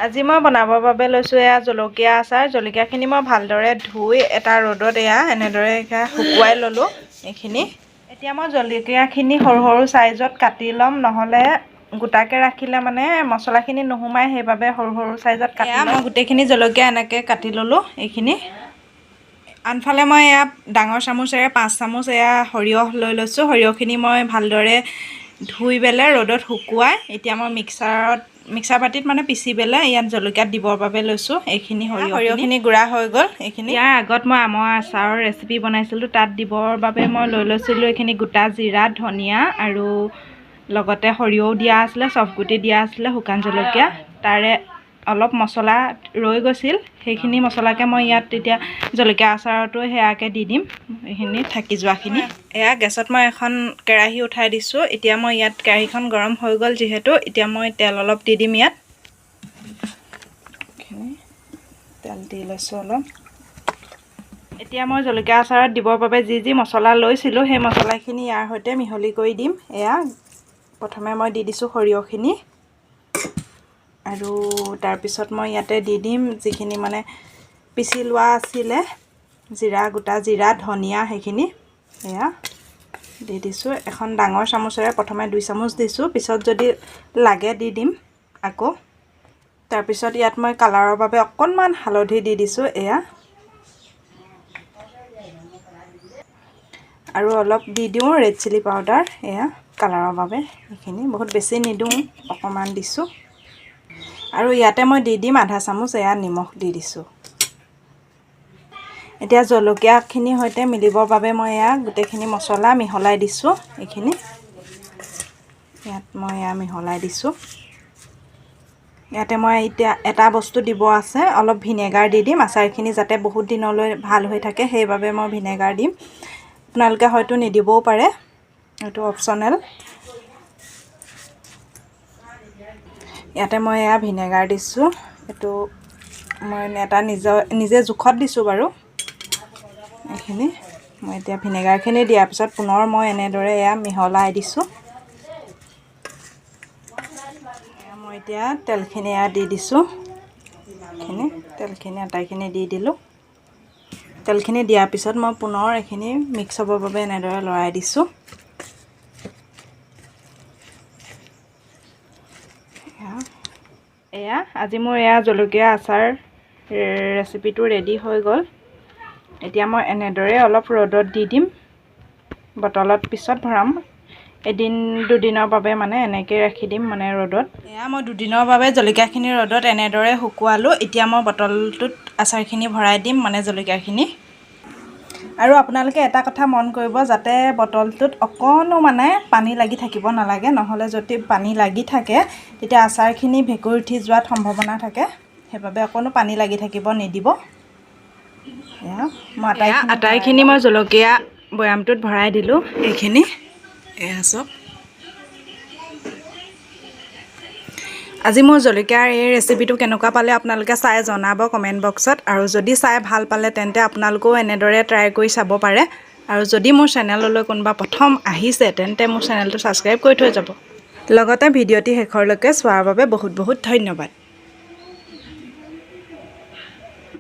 আজি মই বনাবৰ বাবে লৈছোঁ এয়া জলকীয়া আচাৰ। জলকীয়াখিনি মই ভালদৰে ধুই এটা ৰ'দত এয়া এনেদৰে শুকুৱাই ল'লোঁ এইখিনি। এতিয়া মই জলকীয়াখিনি সৰু সৰু চাইজত কাটি ল'ম, নহ'লে গোটাকৈ ৰাখিলে মানে মছলাখিনি নোসোমাই, সেইবাবে সৰু সৰু চাইজত কাটি ল'ম। মই গোটেইখিনি জলকীয়া এনেকৈ কাটি ল'লোঁ এইখিনি। আনফালে মই এয়া ডাঙৰ চামুচেৰে 5 চামুচ এয়া সৰিয়হ লৈ লৈছোঁ। সৰিয়হখিনি মই ভালদৰে ধুই পেলাই ৰ'দত শুকুৱাই এতিয়া মই মিক্সাৰ বাটিত মানে পিচি পেলাই ইয়াত জলকীয়াত দিবৰ বাবে লৈছোঁ। এইখিনি সৰিয়হখিনি গুড়া হৈ গ'ল এইখিনি। ইয়াৰ আগত মই আমৰ আচাৰৰ ৰেচিপি বনাইছিলোঁ, তাত দিবৰ বাবে মই লৈ লৈছিলোঁ এইখিনি গোটা জিৰা, ধনিয়া আৰু লগতে সৰিয়হও দিয়া আছিলে, চফগুটি দিয়া আছিলে, শুকান জলকীয়া। তাৰে অলপ মছলা ৰৈ গৈছিল, সেইখিনি মছলাকে মই ইয়াত এতিয়া জলকীয়া আচাৰতো সেয়াকে দি দিম, এইখিনি থাকি যোৱাখিনি। এয়া গেছত মই এখন কেৰাহী উঠাই দিছোঁ। এতিয়া মই ইয়াত কেৰাহীখন গৰম হৈ গ'ল যিহেতু, এতিয়া মই তেল অলপ দি দিম ইয়াত। তেল দি লৈছোঁ অলপ। এতিয়া মই জলকীয়া আচাৰত দিবৰ বাবে যি যি মছলা লৈছিলোঁ সেই মছলাখিনি ইয়াৰ সৈতে মিহলি কৰি দিম। এয়া প্ৰথমে মই দি দিছোঁ সৰিয়হখিনি, আৰু তাৰপিছত মই ইয়াতে দি দিম যিখিনি মানে পিচি লোৱা আছিলে, গোটা জিৰা, ধনিয়া, সেইখিনি এয়া দি দিছোঁ। এখন ডাঙৰ চামুচেৰে প্ৰথমে 2 চামুচ দিছোঁ, পিছত যদি লাগে দি দিম আকৌ। তাৰপিছত ইয়াত মই কালাৰৰ বাবে অকণমান হালধি দি দিছোঁ এয়া, আৰু অলপ দি দিওঁ ৰেড চিলি পাউডাৰ এয়া কালাৰৰ বাবে। এইখিনি বহুত বেছি নিদিওঁ, অকণমান দিছোঁ। আৰু ইয়াতে মই দি দিম আধা চামুচ এয়া নিমখ দি দিছোঁ। এতিয়া জলকীয়াখিনিৰ সৈতে মিলিবৰ বাবে মই এয়া গোটেইখিনি মছলা মিহলাই দিছোঁ। এইখিনি ইয়াত মই এয়া মিহলাই দিছোঁ। ইয়াতে মই এতিয়া এটা বস্তু দিব আছে, অলপ ভিনেগাৰ দি দিম আচাৰখিনি যাতে বহুত দিনলৈ ভাল হৈ থাকে, সেইবাবে মই ভিনেগাৰ দিম। আপোনালোকে হয়তো নিদিবও পাৰে, এইটো অপশ্যনেল। ইয়াতে মই এয়া ভিনেগাৰ দিছোঁ, এইটো মই এটা নিজে জোখত দিছোঁ বাৰু। এইখিনি মই এতিয়া ভিনেগাৰখিনি দিয়াৰ পিছত পুনৰ মই এনেদৰে এয়া মিহলাই দিছোঁ। মই এতিয়া তেলখিনি এয়া দি দিছোঁ। তেলখিনি আটাইখিনি দি দিলোঁ। তেলখিনি দিয়াৰ পিছত মই পুনৰ এইখিনি মিক্স হ'বৰ বাবে এনেদৰে লৰাই দিছোঁ। এয়া আজি মোৰ এয়া জলকীয়া আচাৰ ৰেচিপিটো ৰেডি হৈ গ'ল। এতিয়া মই এনেদৰে অলপ ৰ'দত দি দিম, বটলত পিছত ভৰাম। এদিন দুদিনৰ বাবে মানে এনেকৈ ৰাখি দিম মানে ৰ'দত। এয়া মই 2 দিনৰ বাবে জলকীয়াখিনি ৰ'দত এনেদৰে শুকুৱালোঁ। এতিয়া মই বটলটোত আচাৰখিনি ভৰাই দিম, মানে জলকীয়াখিনি। আৰু আপোনালোকে এটা কথা মন কৰিব, যাতে বটলটোত অকণো মানে পানী লাগি থাকিব নালাগে, নহ'লে যদি পানী লাগি থাকে তেতিয়া আচাৰখিনি ভেঁকুৰ উঠি যোৱাত সম্ভাৱনা থাকে, সেইবাবে অকণো পানী লাগি থাকিব নিদিব। এয়া মই আটাইখিনি মই জলকীয়া বৈয়ামটোত ভৰাই দিলোঁ এইখিনি। এয়া চব আজি মোৰ জলকীয়াৰ এই ৰেচিপিটো কেনেকুৱা পালে আপোনালোকে চাই জনাব কমেণ্ট বক্সত। আৰু যদি চাই ভাল পালে তেন্তে আপোনালোকেও এনেদৰে ট্ৰাই কৰি চাব পাৰে। আৰু যদি মোৰ চেনেললৈ কোনোবা প্ৰথম আহিছে তেন্তে মোৰ চেনেলটো ছাবস্ক্ৰাইব কৰি থৈ যাব। লগতে ভিডিঅ'টি শেষৰলৈকে চোৱাৰ বাবে বহুত বহুত ধন্যবাদ।